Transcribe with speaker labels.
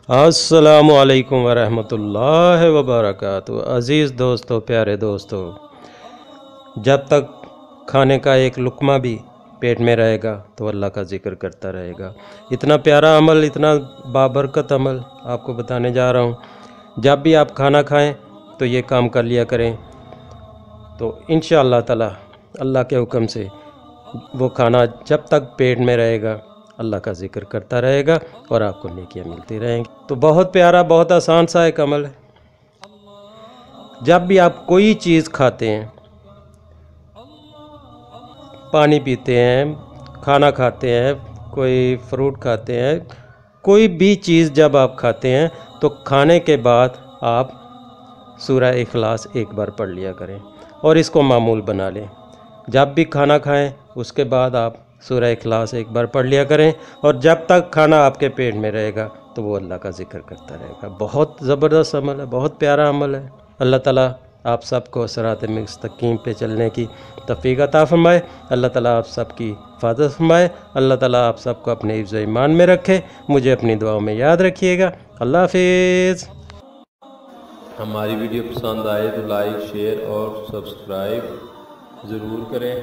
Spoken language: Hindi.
Speaker 1: अस्सलामु अलैकुम वरहमतुल्लाहि वबरकातुहू। अज़ीज़ दोस्तों, प्यारे दोस्तों, जब तक खाने का एक लुक़्मा भी पेट में रहेगा तो अल्लाह का ज़िक्र करता रहेगा। इतना प्यारा अमल, इतना बाबरकत अमल आपको बताने जा रहा हूँ। जब भी आप खाना खाएं तो ये काम कर लिया करें, तो इंशाअल्लाह ताला अल्लाह के हुक्म से वो खाना जब तक पेट में रहेगा अल्लाह का ज़िक्र करता रहेगा और आपको नेकियां मिलती रहेंगी। तो बहुत प्यारा, बहुत आसान सा एक अमल है। जब भी आप कोई चीज़ खाते हैं, पानी पीते हैं, खाना खाते हैं, कोई फ्रूट खाते हैं, कोई भी चीज़ जब आप खाते हैं तो खाने के बाद आप सूरह इखलास एक बार पढ़ लिया करें और इसको मामूल बना लें। जब भी खाना खाएं उसके बाद आप सूरह इखलास एक बार पढ़ लिया करें और जब तक खाना आपके पेट में रहेगा तो वो अल्लाह का ज़िक्र करता रहेगा। बहुत ज़बरदस्त अमल है, बहुत प्यारा अमल है। अल्लाह ताला आप सबको सिरात मुस्तकीम पे चलने की तौफीक अता फरमाए। अल्लाह ताला आप सबकी हिफाज़त फरमाए। अल्लाह ताला आप सबको अपने हिफ्ज़ ईमान में रखे। मुझे अपनी दुआओं में याद रखिएगा। अल्लाह हाफिज़।
Speaker 2: हमारी वीडियो पसंद आए तो लाइक, शेयर और सब्सक्राइब ज़रूर करें।